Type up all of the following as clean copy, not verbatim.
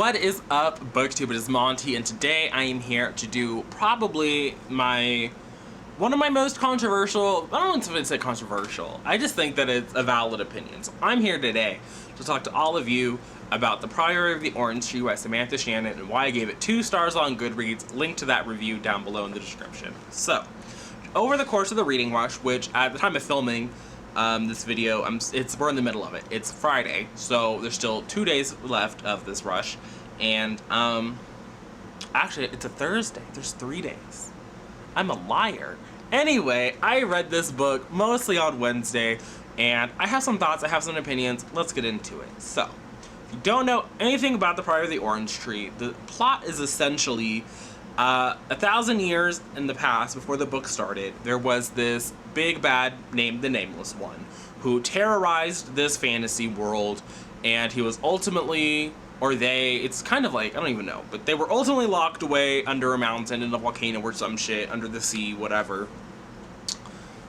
What is up, BookTube? It is Monty, and today I am here to do probably one of my most controversial, I don't know if it's controversial, I just think that it's a valid opinion. So I'm here today to talk to all of you about The Priory of the Orange Tree by Samantha Shannon and why I gave it 2 stars on Goodreads. Link to that review down below in the description. So, over the course of the reading rush, which at the time of filming this video, we're in the middle of it. It's Friday, so there's still 2 days left of this rush, and actually it's a Thursday. There's 3 days. I'm a liar. Anyway, I read this book mostly on Wednesday, and I have some thoughts, I have some opinions. Let's get into it. So, if you don't know anything about The Priory of the Orange Tree, the plot is essentially 1,000 years in the past, before the book started, there was this big bad named the Nameless One who terrorized this fantasy world, and he was ultimately, it's kind of like, I don't even know, but they were ultimately locked away under a mountain in a volcano or some shit, under the sea, whatever.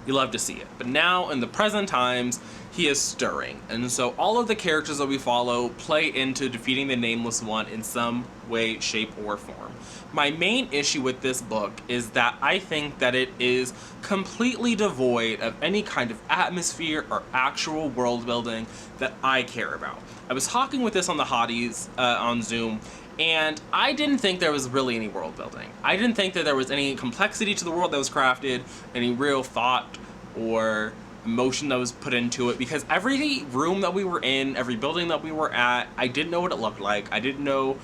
You love to see it. But now, in the present times, he is stirring. And so all of the characters that we follow play into defeating the Nameless One in some way, shape, or form. My main issue with this book is that I think that it is completely devoid of any kind of atmosphere or actual world building that I care about. I was talking with this on the hotties on Zoom, and I didn't think there was really any world building. I didn't think that there was any complexity to the world that was crafted, any real thought or emotion that was put into it, because every room that we were in, every building that we were at, I didn't know what it looked like. I didn't know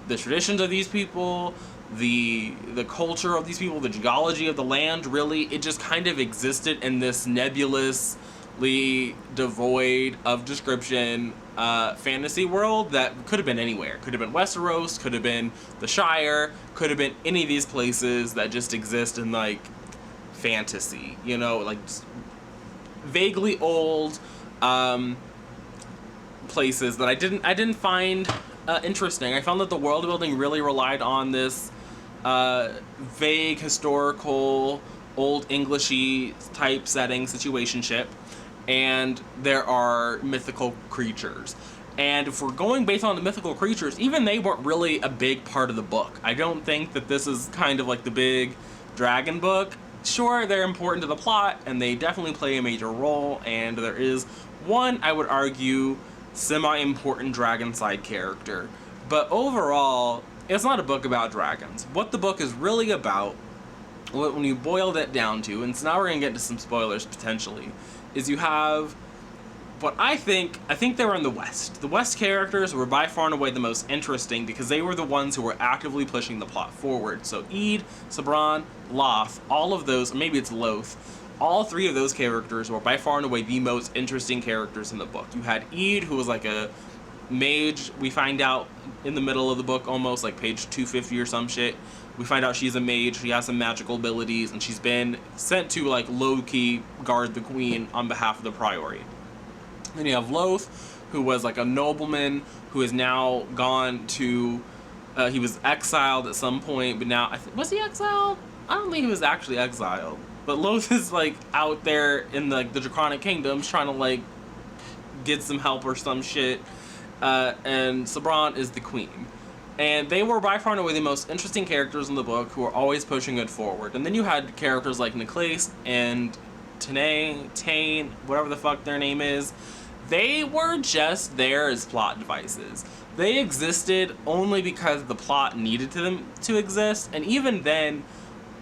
the traditions of these people, the culture of these people, the geology of the land. Really, it just kind of existed in this nebulously devoid of description fantasy world that could have been anywhere. Could have been Westeros, could have been the Shire, could have been any of these places that just exist in like fantasy, you know, like vaguely old places that I didn't find interesting. I found that the world building really relied on this vague historical old Englishy type setting situationship, and there are mythical creatures. And if we're going based on the mythical creatures, even they weren't really a big part of the book. I don't think that this is kind of like the big dragon book. Sure, they're important to the plot, and they definitely play a major role, and there is one, I would argue, semi-important dragon side character. But overall, it's not a book about dragons. What the book is really about, when you boil that down to, and so now we're going to get into some spoilers potentially, is you have what I think they were in the West. The West characters were by far and away the most interesting because they were the ones who were actively pushing the plot forward. So Eid, Sabran, Loth, all of those, or maybe it's Loth, all 3 of those characters were by far and away the most interesting characters in the book. You had Eid, who was like a mage. We find out in the middle of the book, almost like page 250 or some shit, we find out she's a mage, she has some magical abilities, and she's been sent to like low-key guard the queen on behalf of the priory. Then you have Loth, who was like a nobleman who is now gone to, he was exiled at some point, but now, was he exiled? I don't think he was actually exiled. But Loth is like out there in the Draconic Kingdoms trying to like get some help or some shit. And Sabran is the queen. And they were by far and away the most interesting characters in the book who were always pushing it forward. And then you had characters like Niclace and Tane, whatever the fuck their name is. They were just there as plot devices. They existed only because the plot needed them to exist, and even then,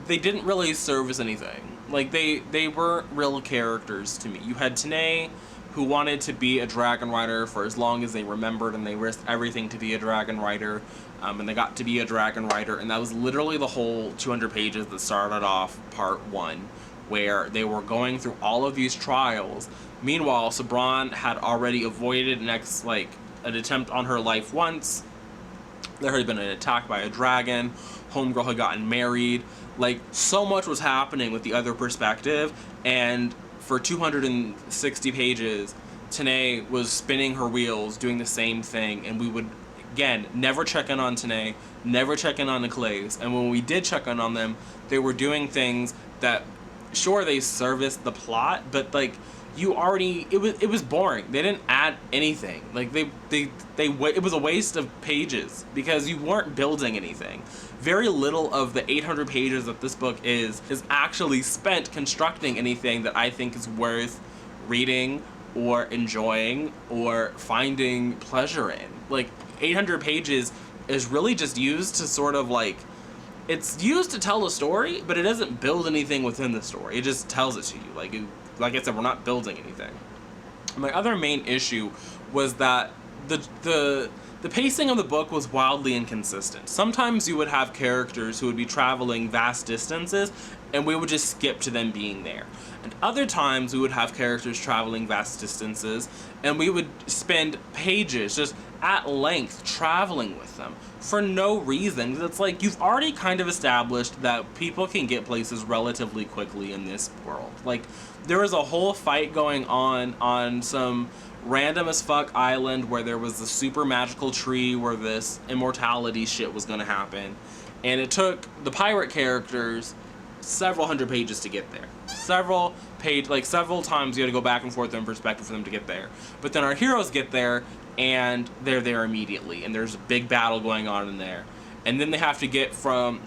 they didn't really service anything. Like, they weren't real characters to me. You had Tane, who wanted to be a dragon rider for as long as they remembered, and they risked everything to be a dragon rider, and they got to be a dragon rider, and that was literally the whole 200 pages that started off part 1, where they were going through all of these trials. Meanwhile, Sabran had already avoided an attempt on her life once. There had been an attack by a dragon. Homegirl had gotten married. Like, so much was happening with the other perspective, and for 260 pages, Tane was spinning her wheels, doing the same thing, and we would, again, never check in on Tane, never check in on Niclace, and when we did check in on them, they were doing things that, sure, they serviced the plot, but, like, it was boring. They didn't add anything. Like it was a waste of pages because you weren't building anything. Very little of the 800 pages that this book is actually spent constructing anything that I think is worth reading or enjoying or finding pleasure in. Like 800 pages is really just used to sort of like, it's used to tell a story, but it doesn't build anything within the story. It just tells it to you. Like I said, we're not building anything. My other main issue was that the pacing of the book was wildly inconsistent. Sometimes you would have characters who would be traveling vast distances, and we would just skip to them being there. And other times we would have characters traveling vast distances, and we would spend pages just at length traveling with them for no reason. It's like, you've already kind of established that people can get places relatively quickly in this world. Like, there was a whole fight going on some random as fuck island where there was a super magical tree where this immortality shit was gonna happen, and it took the pirate characters several hundred pages to get there. Several times you had to go back and forth in perspective for them to get there. But then our heroes get there, and they're there immediately, and there's a big battle going on in there. And then they have to get from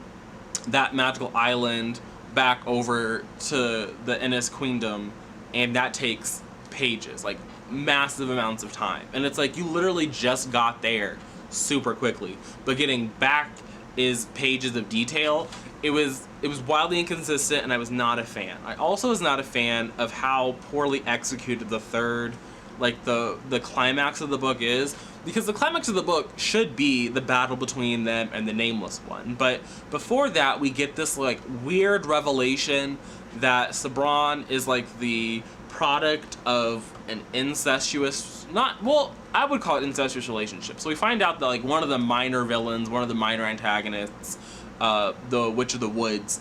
that magical island back over to the Ennis Queendom, and that takes pages, like massive amounts of time. And it's like, you literally just got there super quickly, but getting back is pages of detail. It was wildly inconsistent, and I was not a fan. I also was not a fan of how poorly executed the third, like the climax of the book is, because the climax of the book should be the battle between them and the Nameless One. But before that, we get this like weird revelation that Sabran is like the product of an incestuous, I would call it incestuous relationship. So we find out that like one of the minor villains, one of the minor antagonists, the Witch of the Woods,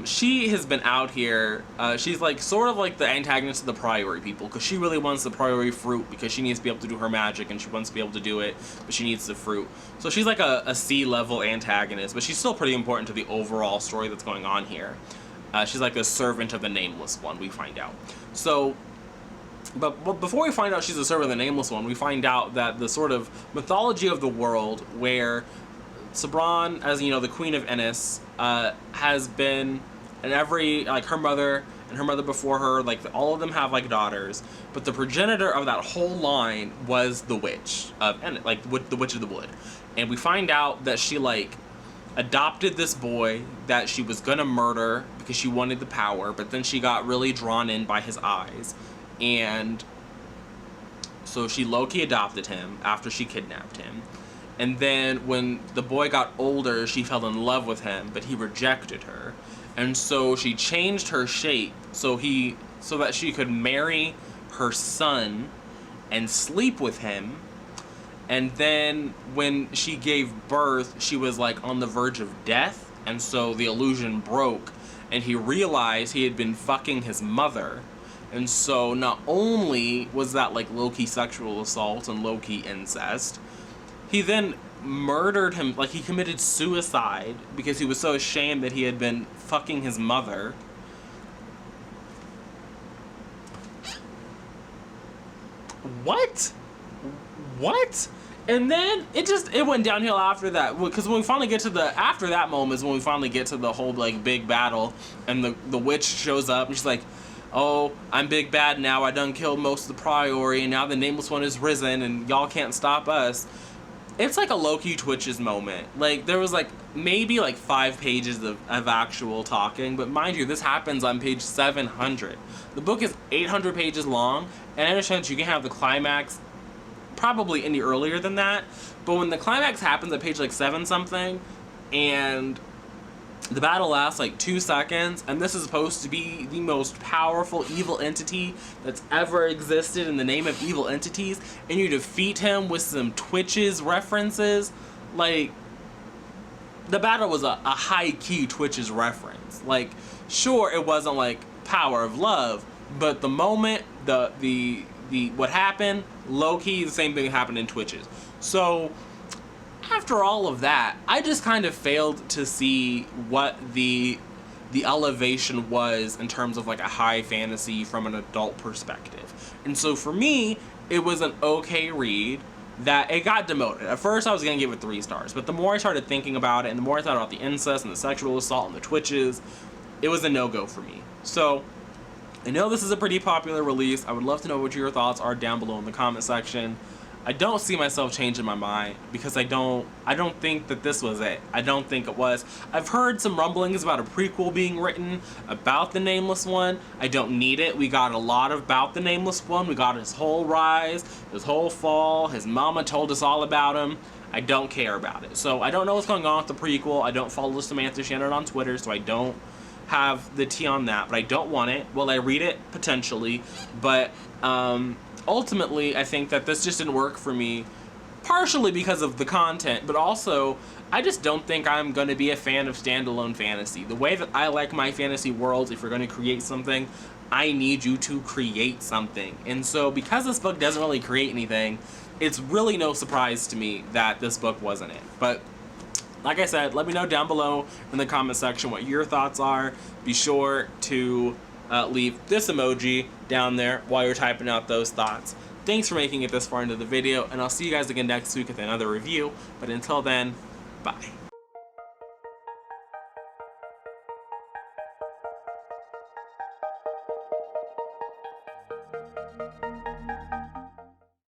she has been out here. She's like sort of like the antagonist of the priory people, because she really wants the priory fruit because she needs to be able to do her magic, and she wants to be able to do it, but she needs the fruit. So she's like a C-level antagonist, but she's still pretty important to the overall story that's going on here. She's like a servant of the Nameless One, we find out. So, but before we find out she's a servant of the Nameless One, we find out that the sort of mythology of the world where Sabran, as you know, the Queen of Ennis, has been, and every, like her mother and her mother before her, like all of them have like daughters, but the progenitor of that whole line was the Witch of Ennis, like the Witch of the Wood. And we find out that she like adopted this boy that she was gonna murder because she wanted the power, but then she got really drawn in by his eyes, and so she low-key adopted him after she kidnapped him. And then when the boy got older, she fell in love with him, but he rejected her. And so she changed her shape so that she could marry her son and sleep with him. And then when she gave birth, she was like on the verge of death, and so the illusion broke, and he realized he had been fucking his mother. And so not only was that like low-key sexual assault and low-key incest, he then murdered him, like he committed suicide because he was so ashamed that he had been fucking his mother. What? And then it went downhill after that, because when we finally get to after that moment is when we finally get to the whole like big battle, and the witch shows up and she's like, oh, I'm big bad now, I done killed most of the priory, and now the Nameless One is risen and y'all can't stop us. It's like a low-key Twitches moment. Like, there was like maybe like 5 pages of actual talking, but mind you, this happens on page 700. The book is 800 pages long, and I understand you can have the climax probably any earlier than that, but when the climax happens at page like 7 something, and the battle lasts like 2 seconds, and this is supposed to be the most powerful evil entity that's ever existed in the name of evil entities, and you defeat him with some Twitches references. Like, the battle was a high-key Twitches reference. Like, sure, it wasn't like Power of Love, but the moment, the what happened, low-key, the same thing happened in Twitches. So after all of that, I just kind of failed to see what the the elevation was in terms of like a high fantasy from an adult perspective. And so for me, it was an okay read that it got demoted. At first I was gonna give it 3 stars, but the more I started thinking about it and the more I thought about the incest and the sexual assault and the twitches, it was a no-go for me. So I know this is a pretty popular release. I would love to know what your thoughts are down below in the comment section. I don't see myself changing my mind because I don't think that this was it. I don't think it was. I've heard some rumblings about a prequel being written about the Nameless One. I don't need it. We got a lot about the Nameless One. We got his whole rise, his whole fall. His mama told us all about him. I don't care about it. So I don't know what's going on with the prequel. I don't follow Samantha Shannon on Twitter, so I don't have the tea on that. But I don't want it. Will I read it? Potentially. But ultimately, I think that this just didn't work for me, partially because of the content, but also, I just don't think I'm going to be a fan of standalone fantasy. The way that I like my fantasy worlds, if you're going to create something, I need you to create something. And so, because this book doesn't really create anything, it's really no surprise to me that this book wasn't it. But like I said, let me know down below in the comment section what your thoughts are. Be sure to leave this emoji down there while you're typing out those thoughts. Thanks for making it this far into the video, and I'll see you guys again next week with another review. But until then, bye.